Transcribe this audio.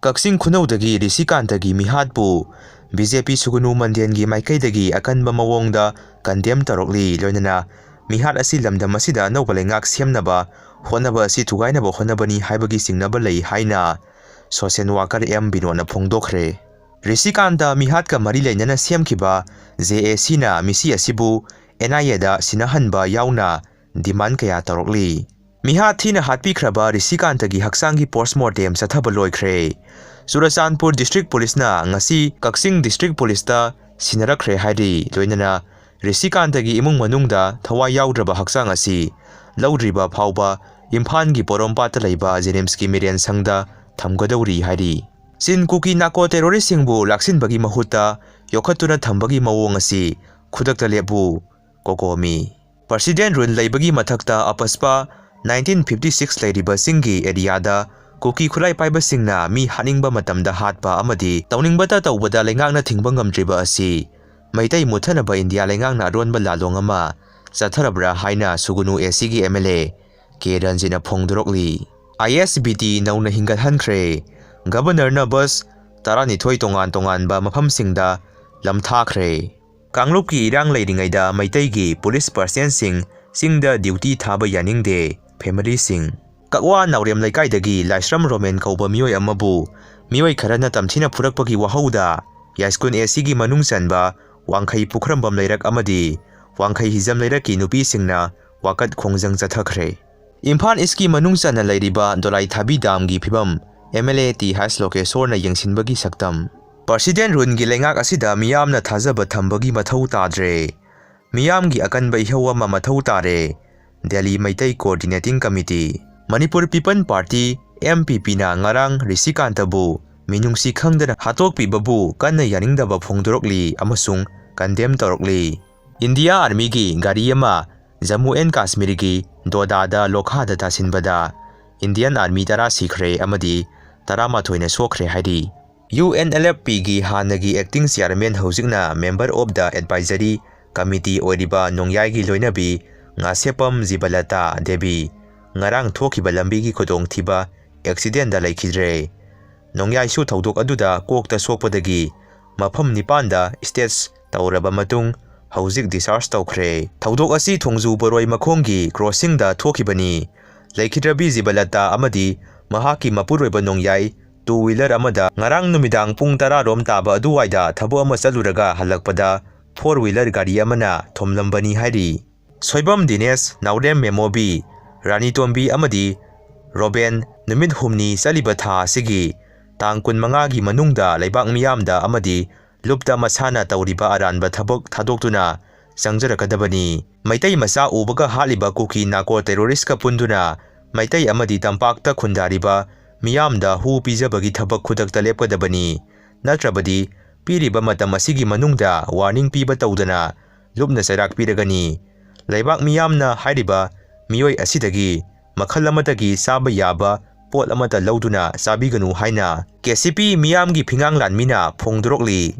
ꯀꯛꯆꯤꯡ ꯈꯨꯅꯧꯗꯒꯤ ꯔꯤꯁꯤꯀꯥꯟꯇꯒꯤ ꯃꯤꯍꯥꯠꯄꯨ BJP ꯁꯨꯒꯨꯅꯨ ꯃꯟꯗꯦꯟꯒꯤ ꯃꯥꯏꯀꯩꯗꯒꯤ ꯑꯀꯟꯕ ꯃꯑꯣꯡꯗ ꯀꯟꯗꯦꯝ ꯇꯧꯔꯛꯂꯤ ꯂꯣꯏꯅꯅ ꯃꯤꯍꯥꯠ ꯑꯁꯤ ꯂꯝꯗꯝ ꯑꯁꯤꯗ ꯑꯅꯧꯕ ꯂꯩꯉꯥꯛ ꯁꯦꯝꯅꯕ ꯍꯣꯠꯅꯕ ꯑꯁꯤ ꯊꯨꯒꯥꯏꯅꯕ ꯍꯣꯠꯅꯕꯅꯤ ꯍꯥꯏꯕꯒꯤ ꯆꯤꯡꯅꯕ ꯂꯩ ꯍꯥꯏꯅ ꯁꯣꯁꯤꯌꯦꯜ ꯋꯥꯔꯀꯔ M ꯕꯤꯅꯣꯗꯅ ꯐꯣꯡꯗꯣꯛꯈ꯭ꯔꯦ꯫ ꯔꯤꯁꯤꯀꯥꯟꯇ ꯃꯤꯍꯥꯠꯀ ꯃꯔꯤ ꯂꯩꯅꯅ ꯁꯦꯝꯈꯤꯕ JACꯅ ꯃꯤꯁꯤ ꯑꯁꯤꯕꯨ NIAꯗ ꯁꯤꯟꯅꯍꯟꯕ ꯌꯥꯎꯅ ꯗꯤꯃꯥꯟ ꯀꯌꯥ ꯇꯧꯔꯛꯂꯤ꯫ ꯃꯤꯍꯥꯠ ꯊꯤꯅ ꯍꯥꯠꯄꯤꯈ꯭ꯔꯕ ꯔꯤꯁꯤꯀꯥꯟꯇꯒꯤ ꯍꯛꯆꯥꯡꯒꯤ ꯄꯣꯁꯠꯃꯣꯔꯇꯦꯝ ꯆꯠꯊꯕ ꯂꯣꯏꯈ꯭ꯔꯦ꯫ ꯆꯨꯔꯆꯥꯟꯄꯨꯔ ꯗꯤꯁꯇ꯭ꯔꯤꯛ ꯄꯨꯂꯤꯁꯅ ꯉꯁꯤ ꯀꯛꯆꯤꯡ ꯗꯤꯁꯇ꯭ꯔꯤꯛ ꯄꯨꯂꯤꯁꯇ ꯁꯤꯟꯅꯔꯛꯈ꯭ꯔꯦ ꯍꯥꯏꯔꯤ ꯂꯣꯏꯅꯅ ꯔꯤꯁꯤꯀꯥꯟꯇꯒꯤ ꯏꯃꯨꯡ ꯃꯅꯨꯡꯗ ꯊꯋꯥꯏ ꯌꯥꯎꯗ꯭ꯔꯕ ꯍꯛꯆꯥꯡ ꯑꯁꯤ ꯂꯧꯗ꯭ꯔꯤꯕ ꯐꯥꯎꯕ ꯏꯝꯐꯥꯜꯒꯤ ꯄꯣꯔꯣꯝꯄꯥꯠꯇ ꯂꯩꯕ ꯖꯦꯅꯤꯝꯁꯀꯤ ꯃꯤꯔꯦꯟ ꯁꯪꯗ ꯊꯝꯒꯗꯧꯔꯤ ꯍꯥꯏꯔꯤ꯫ ꯆꯤꯟ ꯀꯨꯀꯤ ꯅꯥꯀꯣ ꯇꯦꯔꯣꯔꯤꯁꯁꯤꯡꯕꯨ ꯂꯥꯛꯁꯤꯟꯕꯒꯤ ꯃꯍꯨꯠꯇ ꯌꯣꯛꯈꯠꯇꯨꯅ ꯊꯝꯕꯒꯤ ꯃꯑꯣꯡ ꯑꯁꯤ ꯈꯨꯗꯛꯇ ꯂꯦꯞꯄꯨ ꯀꯣꯀꯣꯃꯤ꯫ ꯄ꯭ꯔꯁꯤꯗꯦꯟ ꯔꯨꯜ ꯂꯩꯕꯒꯤ ꯃꯊꯛꯇ ꯑꯄꯁꯄ 1956 ꯂꯩꯔꯤꯕ ꯆꯤꯡꯒꯤ ꯑꯦꯔꯤꯌꯥꯗ ꯀꯨꯀꯤ ꯈꯨꯠꯂꯥꯏ ꯄꯥꯏꯕꯁꯤꯡꯅ ꯃꯤ ꯍꯥꯠꯅꯤꯡꯕ ꯃꯇꯝꯗ ꯍꯥꯠꯄ ꯑꯃꯗꯤ ꯇꯧꯅꯤꯡꯕꯇ ꯇꯧꯕꯗ ꯂꯩꯉꯥꯛꯅ ꯊꯤꯡꯕ ꯉꯝꯗ꯭ꯔꯤꯕ ꯑꯁꯤ ꯃꯩꯇꯩ ꯃꯨꯠꯊꯅꯕ ꯏꯟꯗꯤꯌꯥ ꯂꯩꯉꯥꯛꯅ ꯑꯔꯣꯟꯕ ꯂꯥꯂꯣꯡ ꯑꯃ ꯆꯠꯊꯔꯕ꯭ꯔꯥ ꯍꯥꯏꯅ ꯁꯨꯒꯨꯅꯨ ACꯒꯤ MLA K ꯔꯟꯖꯤꯠꯅ ꯐꯣꯡꯗꯣꯔꯛꯂꯤ꯫ ISBT ꯅꯧꯅ ꯍꯤꯡꯒꯠꯍꯟꯈ꯭ꯔꯦ꯫ ꯒꯕꯔꯅꯔꯅ ꯕꯁ 12 ꯇꯣꯉꯥꯟ ꯇꯣꯉꯥꯟꯕ ꯃꯐꯝꯁꯤꯡꯗ ꯂꯝꯊꯥꯈ꯭ꯔꯦ꯫ ꯀꯥꯡꯂꯨꯞꯀꯤ ꯏꯔꯥꯡ ꯂꯩꯔꯤꯉꯩꯗ ꯃꯩꯇꯩꯒꯤ ꯄꯨꯂꯤꯁ ꯄꯔꯁꯅꯦꯜꯁꯤꯡ ꯆꯤꯡꯗ ꯗ꯭ꯌꯨꯇꯤ ꯊꯥꯕ ꯌꯥꯅꯤꯡꯗꯦ ꯐꯦꯃꯤꯂꯤꯁꯤꯡ꯫ ꯀꯛꯋꯥ ꯅꯥꯎꯔꯦꯝ ꯂꯩꯀꯥꯏꯗꯒꯤ ꯂꯥꯏꯁ꯭ꯔꯝ ꯔꯣꯃꯦꯟ ꯀꯧꯕ ꯃꯤꯑꯣꯏ ꯑꯃꯕꯨ ꯃꯤꯑꯣꯏ ꯈꯔꯅ ꯇꯝꯊꯤꯅ ꯐꯨꯔꯛꯄꯒꯤ ꯋꯥꯍꯧꯗ ꯌꯥꯏꯁ꯭ꯀꯨꯜ ACꯒꯤ ꯃꯅꯨꯡ ꯆꯟꯕ ꯋꯥꯡꯈꯩ ꯄꯨꯈ꯭ꯔꯝꯕꯝ ꯂꯩꯔꯛ ꯑꯃꯗꯤ ꯋꯥꯡꯈꯩ ꯍꯤꯖꯝ ꯂꯩꯔꯛꯀꯤ ꯅꯨꯄꯤꯁꯤꯡꯅ ꯋꯥꯀꯠ ꯈꯣꯡꯖꯪ ꯆꯠꯊꯈ꯭ꯔꯦ꯫ ꯏꯝꯐꯥꯜ ꯏꯁꯀꯤ ꯃꯅꯨꯡ ꯆꯟꯅ ꯂꯩꯔꯤꯕ ꯗꯣꯂꯥꯏꯊꯥꯕꯤ ꯗꯥꯝꯒꯤ ꯐꯤꯚꯝ MLA T H ꯂꯣꯀꯦꯁꯣꯔꯅ ꯌꯦꯡꯁꯤꯟꯕꯒꯤ ꯁꯛꯇꯝ꯫ ꯄ꯭ꯔꯁꯤꯗꯦꯟ ꯔꯨꯜꯒꯤ ꯂꯩꯉꯥꯛ ꯑꯁꯤꯗ ꯃꯤꯌꯥꯝꯅ ꯊꯥꯖꯕ ꯊꯝꯕꯒꯤ ꯃꯊꯧ ꯇꯥꯗ꯭ꯔꯦ꯫ ꯃꯤꯌꯥꯝꯒꯤ ꯑꯀꯟꯕ ꯏꯍꯧ ꯑꯃ ꯃꯊꯧ ꯇꯥꯔꯦ꯫ Delhi Meitei coordinating committee. Manipur people party MPPꯅ ꯉꯔꯥꯡ ꯔꯤꯁꯤꯀꯥꯟꯇꯕꯨ ꯃꯤꯅꯨꯡꯁꯤ ꯈꯪꯗꯅ ꯍꯥꯠꯇꯣꯛꯄꯤꯕꯕꯨ ꯀꯟꯅ ꯌꯥꯅꯤꯡꯗꯕ ꯐꯣꯡꯗꯣꯔꯛꯂꯤ ꯑꯃꯁꯨꯡ ꯀꯟꯗꯦꯝ ꯇꯧꯔꯛꯂꯤ꯫ ꯏꯟꯗꯤꯌꯥ ꯑꯥꯔꯃꯤꯒꯤ ꯒꯥꯔꯤ ꯑꯃ ꯖꯝꯃꯨ ꯑꯦꯟ ꯀꯥꯁꯃꯤꯔꯒꯤ ꯗꯣꯗꯥꯗ ꯂꯣꯈꯥꯗ ꯇꯥꯁꯤꯟꯕꯗ ꯏꯟꯗꯤꯌꯟ ꯑꯥꯔꯃꯤ 10 ꯁꯤꯈ꯭ꯔꯦ ꯑꯃꯗꯤ 11ꯅ ꯁꯣꯛꯈ꯭ꯔꯦ ꯍꯥꯏꯔꯤ꯫ UNLFPꯒꯤ ꯍꯥꯟꯅꯒꯤ ꯑꯦꯛꯇꯤꯡ ꯆꯤꯌꯥꯔꯃꯦꯟ ꯍꯧꯖꯤꯛꯅ member of the advisory committee ꯑꯣꯏꯔꯤꯕ ꯅꯣꯡꯌꯥꯏꯒꯤ ꯂꯣꯏꯅꯕꯤ ꯉꯥꯁꯦꯞꯄꯝ ꯖꯤꯕꯂꯇꯥ ꯗꯦꯕꯤ ꯉꯔꯥꯡ ꯊꯣꯛꯈꯤꯕ ꯂꯝꯕꯤꯒꯤ ꯈꯨꯗꯣꯡꯊꯤꯕ ꯑꯦꯛꯁꯤꯗꯦꯟꯗ ꯂꯩꯈꯤꯗ꯭ꯔꯦ꯫ ꯅꯣꯡꯌꯥꯏꯁꯨ ꯊꯧꯗꯣꯛ ꯑꯗꯨꯗ ꯀꯣꯛꯇ ꯁꯣꯛꯄꯗꯒꯤ ꯃꯐꯝ 9ꯗ ꯁ꯭ꯇꯦꯖ ꯇꯧꯔꯕ ꯃꯇꯨꯡ ꯍꯧꯖꯤꯛ ꯗꯤꯁꯆꯥꯔꯖ ꯇꯧꯈ꯭ꯔꯦ꯫ ꯊꯧꯗꯣꯛ ꯑꯁꯤ ꯊꯣꯡꯖꯨ ꯕꯣꯔꯣꯏ ꯃꯈꯣꯡꯒꯤ ꯀ꯭ꯔꯣꯁꯤꯡꯗ ꯊꯣꯛꯈꯤꯕꯅꯤ꯫ ꯂꯩꯈꯤꯗ꯭ꯔꯕꯤ ꯖꯤꯕꯂꯇꯥ ꯑꯃꯗꯤ ꯃꯍꯥꯛꯀꯤ ꯃꯄꯨꯔꯣꯏꯕ ꯅꯣꯡꯌꯥꯏ 2-ꯋꯤꯂꯔ ꯑꯃꯗ ꯉꯔꯥꯡ ꯅꯨꯃꯤꯗꯥꯡ ꯄꯨꯡ 10 ꯔꯣꯝ ꯇꯥꯕ ꯑꯗꯨꯋꯥꯏꯗ ꯊꯕꯛ ꯑꯃ ꯆꯠꯂꯨꯔꯒ ꯍꯜꯂꯛꯄꯗ 4-ꯋꯤꯂꯔ ꯒꯥꯔꯤ ꯑꯃꯅ ꯊꯣꯝꯂꯝꯕꯅꯤ ꯍꯥꯏꯔꯤ꯫ ꯁꯣꯏꯕꯝ ꯗꯤꯅꯦꯁ, ꯅꯥꯎꯔꯦꯝ ꯃꯦꯃꯣꯕꯤ, ꯔꯥꯅꯤꯇꯣꯝꯕꯤ ꯑꯃꯗꯤ ꯔꯣꯕꯦꯟ ꯅꯨꯃꯤꯠ ꯍꯨꯝꯅꯤ ꯆꯠꯂꯤꯕ ꯊꯥ ꯑꯁꯤꯒꯤ ꯇꯥꯡ 15ꯒꯤ ꯃꯅꯨꯡꯗ ꯂꯩꯕꯥꯛ ꯃꯤꯌꯥꯝꯗ ꯑꯃꯗꯤ ꯂꯨꯞꯇ ꯃꯁꯥꯅ ꯇꯧꯔꯤꯕ ꯑꯔꯥꯟꯕ ꯊꯕꯛ ꯊꯥꯗꯣꯛꯇꯨꯅ ꯆꯪꯖꯔꯛꯀꯗꯕꯅꯤ꯫ ꯃꯩꯇꯩ ꯃꯆꯥ ꯎꯕꯒ ꯍꯥꯠꯂꯤꯕ ꯀꯨꯀꯤ ꯅꯥꯀꯣ ꯇꯦꯔꯣꯔꯤꯁꯠꯀ ꯄꯨꯟꯗꯨꯅ ꯃꯩꯇꯩ ꯑꯃꯗꯤ ꯇꯝꯄꯥꯛꯇ ꯈꯨꯟꯗꯥꯔꯤꯕ ꯃꯤꯌꯥꯝꯗ ꯍꯨ ꯄꯤꯖꯕꯒꯤ ꯊꯕꯛ ꯈꯨꯗꯛꯇ ꯂꯦꯞꯀꯗꯕꯅꯤ꯫ ꯅꯠꯇ꯭ꯔꯕꯗꯤ ꯄꯤꯔꯤꯕ ꯃꯇꯝ ꯑꯁꯤꯒꯤ ꯃꯅꯨꯡꯗ ꯋꯥꯔꯅꯤꯡ ꯄꯤꯕ ꯇꯧꯗꯅ ꯂꯨꯞꯅ ꯆꯩꯔꯥꯛ ꯄꯤꯔꯒꯅꯤ꯫ ꯂꯩꯕꯥꯛ ꯃꯤꯌꯥꯝꯅ ꯍꯥꯏꯔꯤꯕ ꯃꯤꯑꯣꯏ ꯑꯁꯤꯗꯒꯤ ꯃꯈꯜ ꯑꯃꯠꯇꯒꯤ ꯆꯥꯕ ꯌꯥꯕ ꯄꯣꯠ ꯑꯃꯠꯇ ꯂꯧꯗꯨꯅ ꯆꯥꯕꯤꯒꯅꯨ ꯍꯥꯏꯅ KCP ꯃꯤꯌꯥꯝꯒꯤ ꯐꯤꯉꯥꯡ ꯂꯥꯟꯃꯤꯅ ꯐꯣꯡꯗꯣꯔꯛꯂꯤ꯫